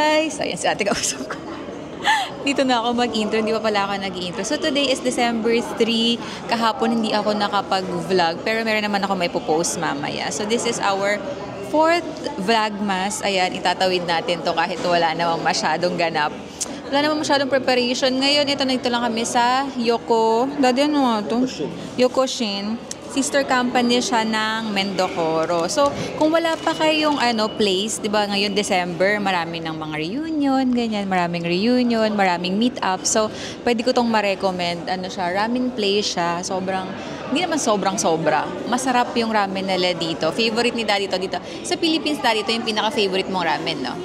guys! Ayan si ate kausap ko. Dito na ako mag-intro, hindi pa pala ako nag-intro. So today is December 3. Kahapon hindi ako nakapag-vlog, pero meron naman ako may post mamaya. So this is our 4th vlogmas. Ayan, itatawid natin to kahit wala namang masyadong ganap. Wala namang masyadong preparation. Ngayon, ito lang kami sa Yoko. Dati ano nga ito? Yokoshin. Sister company siya ng Mendocoro. So, kung wala pa kayong place, 'di ba, ngayon December, marami ng mga reunion, ganyan, maraming reunion, maraming meet-up. So, pwede ko tong ma-recommend. Ramen place siya. Hindi naman sobra. Masarap yung ramen nila dito. Favorite ni Daddy to dito. Sa Philippines, Daddy, ito yung pinaka-favorite mong ramen, no?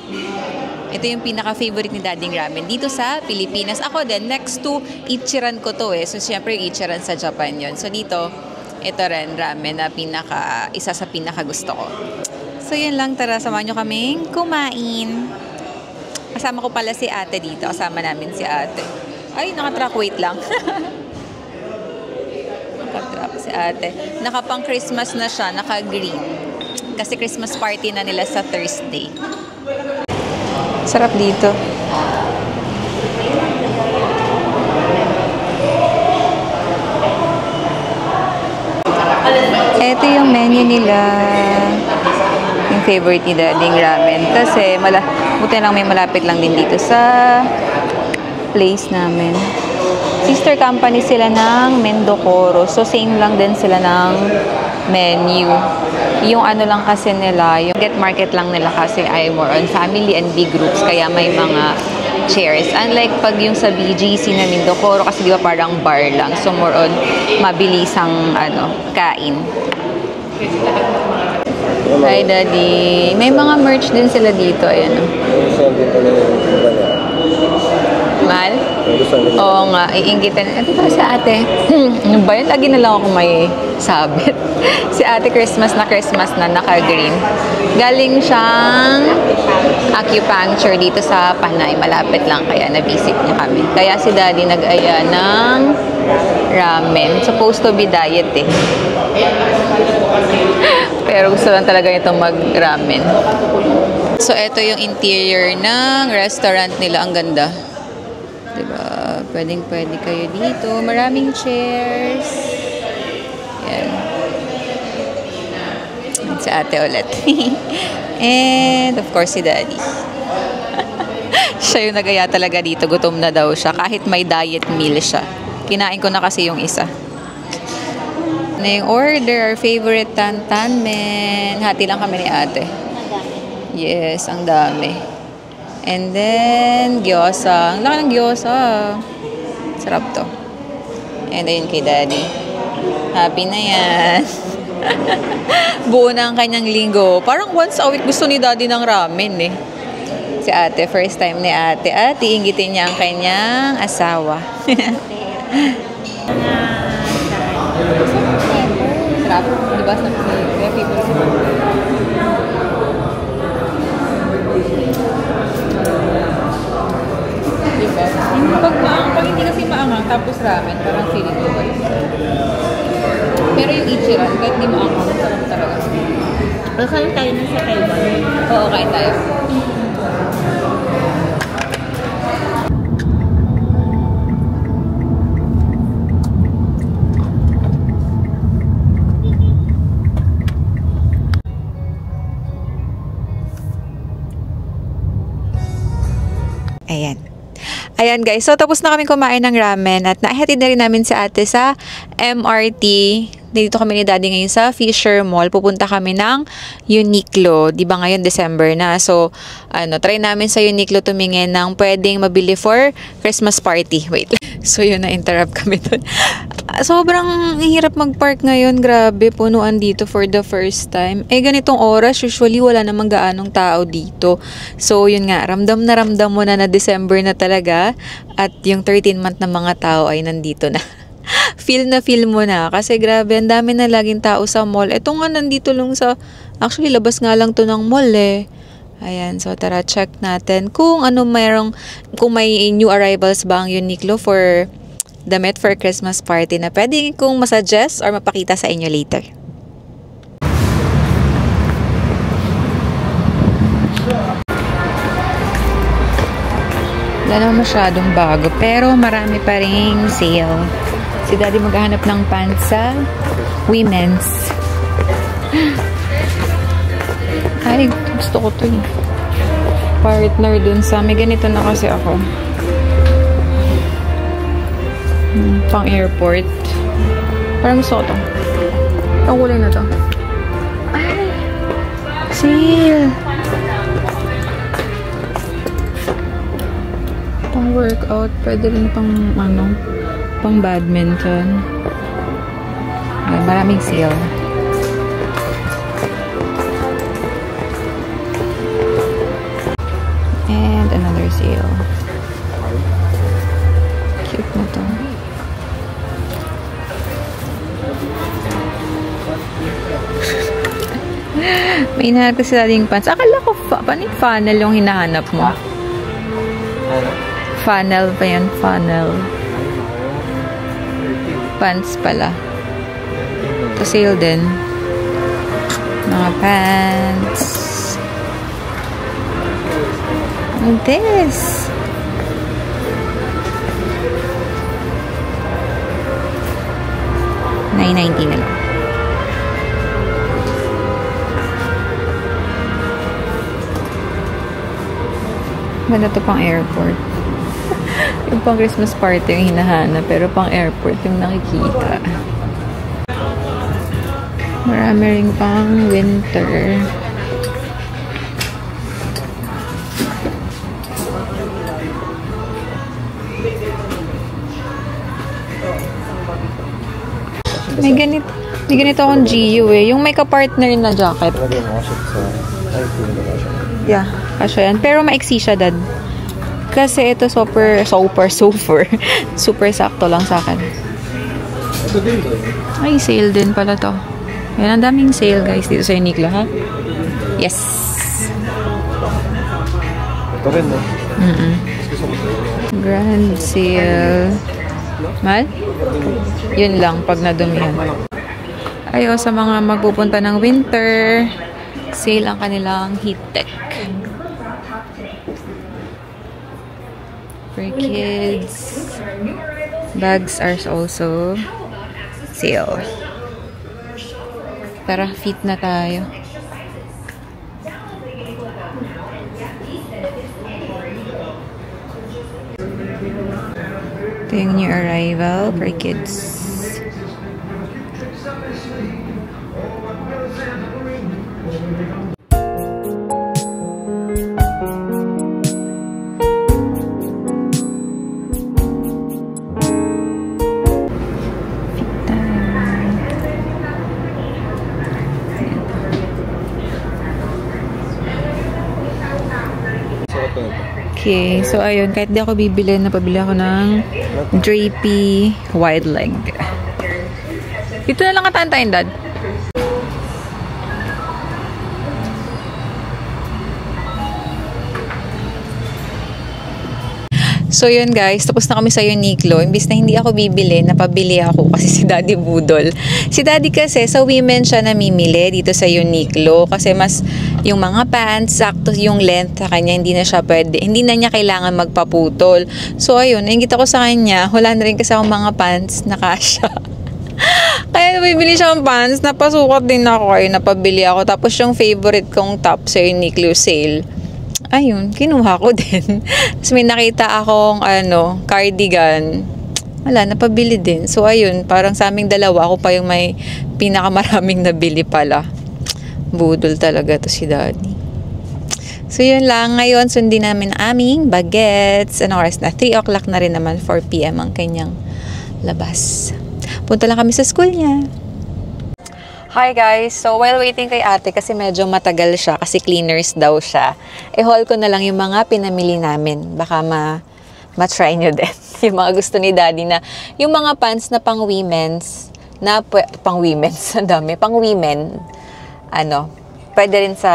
Ito yung pinaka-favorite ni Daddy ramen dito sa Pilipinas. Ako din, next to Ichiran ko to eh. So, syempre yung Ichiran sa Japan yun. So, dito, ito rin, ramen na isa sa pinaka-gusto ko. So, yun lang. Tara, samahan nyo kaming kumain. Kasama ko pala si ate dito. Kasama namin si ate. Ay, nakatrack. Wait lang. Nakatrack si ate. Nakapang Christmas na siya. Naka-green. Kasi Christmas party na nila sa Thursday. Sarap dito. Ito yung menu nila. Yung favorite ni Dading ramen. Kasi, buti lang may malapit lang din dito sa place namin. Sister company sila ng Mendocoro. So, same lang din sila ng menu. Yung lang kasi nila, yung get market lang nila kasi ay more on family and big groups. Kaya may mga chairs. Unlike pag yung sa BGC na Mendocoro, kasi di ba parang bar lang. So, more on mabilisang kain. Hi, Daddy. May mga merch din sila dito. Ayan. Mahal? Oo nga. Iinggitan. Ito pa sa ate. Ano ba yun? Lagi na lang ako may sabit. Si ate Christmas na naka-green. Galing siyang acupuncture dito sa Panay. Malapit lang kaya na-visit niya kami. Kaya si Daddy nag-aya ng ramen. Supposed to be diet eh. Pero gusto lang talaga itong mag-ramen. So, ito yung interior ng restaurant nila. Ang ganda. Diba? Pwedeng-pwede kayo dito. Maraming chairs. Yan. Si ate ulit. And, of course, si Daddy. Siya yung nag-aya talaga dito. Gutom na daw siya. Kahit may diet meal siya. Kinain ko na kasi yung isa. Yung order, our favorite tantan men. Hati lang kami ni ate. Yes, ang dami. And then, gyoza. Ang laki ng gyoza. Sarap to. And ayun kay Daddy. Happy na yan. Buo na ang kanyang linggo. Parang once a week gusto ni Daddy ng ramen eh. Si ate, first time ni ate. At iingitin niya ang kanyang asawa. Sarap. Diba? Kaya favorite ko. Diba? Pag hindi kasi maangang, tapos ramen, parang feeling ko. Pero yung Ichiran, kahit di maangang, sarap talaga. Kain tayo na sa Taiwan. Oo, kain tayo. Ayan guys, so tapos na kami kumain ng ramen at naihatid na rin namin si ate sa MRT. Dito kami ni Daddy ngayon sa Fisher Mall. Pupunta kami ng Uniqlo. Di ba ngayon December na? So, try namin sa Uniqlo tumingin ng pwedeng mabili for Christmas party. Wait. So, yun, na-interrupt kami dun. Sobrang hirap mag-park ngayon. Grabe, punuan dito for the first time. Ganitong oras, usually wala namang gaanong tao dito. So, yun nga, ramdam mo na December na talaga. At yung 13th month na mga tao ay nandito na. Feel mo na. Kasi grabe, ang dami na laging tao sa mall. Ito nga, nandito lang sa... Actually, labas nga lang to ng mall eh. Ayan, so tara, check natin kung kung may new arrivals ba ang Uniqlo for damit for Christmas party na pwede kong masuggest or mapakita sa inyo later. Wala naman masyadong bago, pero marami pa ring sale. Si Daddy maghahanap ng pants sa women's. Ay, gusto ko to eh. Partner dun sa, may ganito na kasi ako. Pang airport. Parang gusto ko to. Ang kulay na to. Ay! Sale! Pang workout. Pwede rin pang, pang badminton. Ay, maraming sale. And another sale. Cute na to. May hinahanap kasi dating pants. Akala ko, paano yung funnel yung hinahanap mo? Funnel pa yan, funnel. Pants pala. Ito sale din. Mga pants. And this. $9.90 na lang. Wala to pang airport. Yung pang Christmas party yung hinahanap, pero pang airport yung nakikita. Marami rin pang winter. May ganito akong GU eh. Yung may ka-partner na jacket. Yeah, kasya yan. Pero maiksi siya, Dad. Kasi ito super sakto lang sa akin. Ay, sale din pala to. Yan, ang daming sale guys dito sa Uniqlo, ha? Yes! Ito rin, no? Grand sale. Mal? Yun lang, pag nadumihan. Ayo, sa mga magpupunta ng winter, sale ang kanilang heat tech. For kids, bags are also sale. Tara, fit na tayo. Ito yung new arrival for kids. Okay, so ayun, kahit di ako bibili, napabili ako ng drapey wide leg. Dito na lang katantayin, Dad. So yun guys, tapos na kami sa Uniqlo. Imbis na hindi ako bibili, napabili ako kasi si Daddy budol. Si Daddy kasi sa women siya namimili dito sa Uniqlo kasi mas yung mga pants, sakto yung length sa kanya, hindi na siya pwede, hindi na niya kailangan magpaputol. So ayun, nainggit ako sa kanya, wala na rin kasi akong mga pants na kasya. Kaya nabibili siya ng pants, napasukat din ako, ay napabili ako. Tapos yung favorite kong top sa Uniqlo sale, ayun, kinuha ko din. Tapos may nakita akong, cardigan. Wala, napabili din. So, ayun, parang sa aming dalawa, ako pa yung may pinakamaraming nabili pala. Budol talaga to si Daddy. So, yun lang. Ngayon, sundin namin aming bagets. Anong oras na? 3 o'clock na rin naman, 4 p.m. ang kanyang labas. Punta lang kami sa school niya. Hi guys! So, while waiting kay ate, kasi medyo matagal siya, kasi cleaners daw siya, haul ko na lang yung mga pinamili namin. Baka ma-try nyo din. Yung mga gusto ni Daddy na, yung mga pants na pang-women's, ang dami, pang-women, pwede rin sa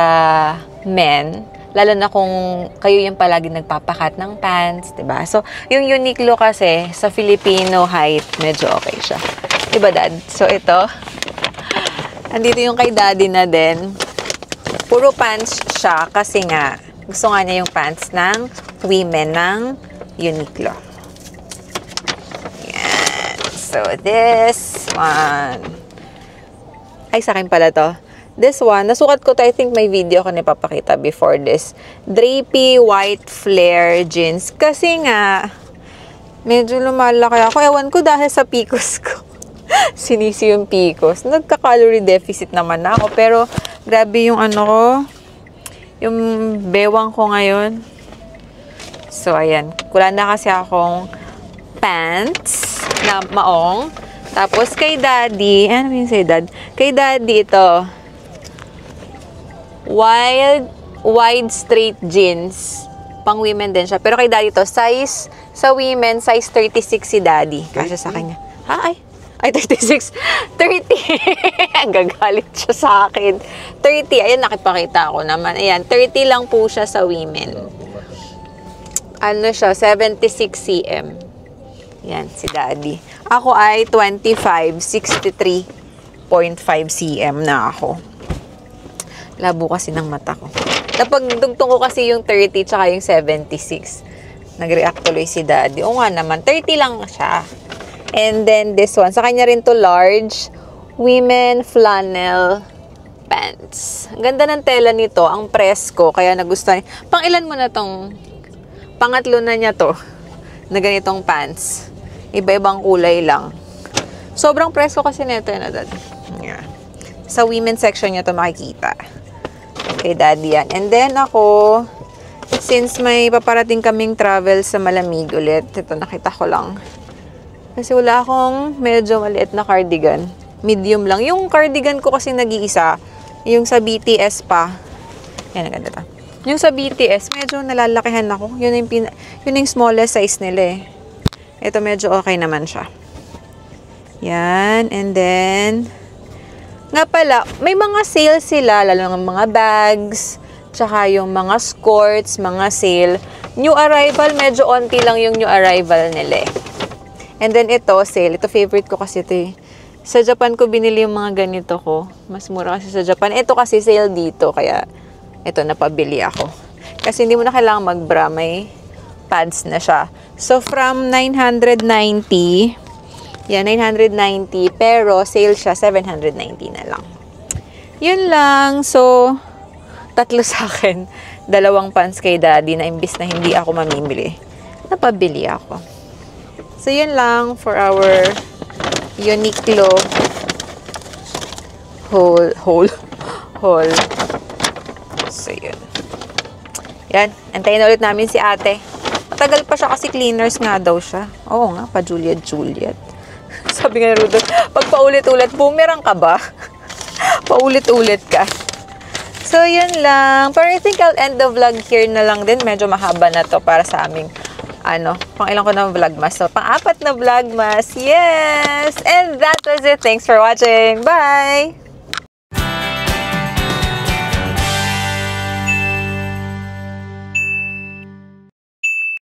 men, lalo na kung kayo yung palagi nagpapakat ng pants, diba? So, yung Uniqlo kasi, sa Filipino height, medyo okay siya. Diba, Dad? So, ito, andito yung kay Daddy na din. Puro pants siya kasi nga, gusto nga niya yung pants ng women, ng Uniqlo. Yan. So, this one. Ay, sa akin pala to. This one, nasukat ko to. I think may video ko na ipapakita before this. Drapey White Flare Jeans. Kasi nga, medyo lumalaki ako. Ewan ko dahil sa PCOS ko. Sinisi yung PCOS. Nagka-calorie deficit naman ako. Pero, grabe yung ano ko. Yung bewang ko ngayon. So, ayan. Wala na kasi akong pants na maong. Tapos, kay Daddy, ano yung say Dad? Kay Daddy, ito. Wide straight jeans. Pang women din siya. Pero kay Daddy to, size, sa women, size 36 si Daddy. Kasi sa kanya. Ha? Ay, 36. 30. Gagalit siya sa akin. 30. Ayan, nakipakita ako naman. Ayan, 30 lang po siya sa women. Ano siya? 76 cm. Yan, si Daddy. Ako ay 25, 63.5 cm na ako. Labo kasi ng mata ko. Kapag dugtong ko kasi yung 30 tsaka yung 76. Nag-react tuloy si Daddy. O nga naman, 30 lang siya. And then this one, sa kanya rin to large women flannel pants. Ang ganda ng tela nito, ang presko, kaya nagustuhan. Pang ilan mo na tong, pangatlo na niya to, na ganitong pants. Iba-ibang kulay lang. Sobrang presko kasi nito na Dad. Yeah. Sa women section niya to makikita. Kay Daddy yan. And then ako, since may paparating kaming travel sa malamig ulit, ito nakita ko lang. Kasi wala akong medyo maliit na cardigan. Medium lang. Yung cardigan ko kasi nag-iisa, yung sa BTS pa. Yan, ang ganda ta. Yung sa BTS, medyo nalalakihan ako. Yun yung smallest size nila eh. Ito medyo okay naman siya. Yan. And then, nga pala, may mga sale sila, lalo ng mga bags, tsaka yung mga skirts, mga sale. New arrival, medyo onti lang yung new arrival nila eh. And then ito, sale. Ito favorite ko kasi ito eh. Sa Japan ko binili yung mga ganito ko. Mas mura kasi sa Japan. Ito kasi sale dito, kaya ito napabili ako. Kasi hindi mo na kailangan mag-bra, may pads na siya. So from 990, yan, 990, pero sale siya, 790 na lang. Yun lang. So, tatlo sa akin. 2 pants kay Daddy na imbis na hindi ako mamimili. Napabili ako. So, yun lang for our Uniqlo haul. So, yun. Yan. Antayin na ulit namin si ate. Matagal pa siya kasi cleaners nga daw siya. Oo nga, pa Juliet. Sabi nga ni Rudolph, pag paulit-ulit, boomerang ka ba? Paulit-ulit ka. So, yun lang. Pero I think I'll end the vlog here na lang din. Medyo mahaba na to para sa aming, pang ilang ko na vlogmas. So, pang-4 na vlogmas. Yes! And that was it. Thanks for watching. Bye!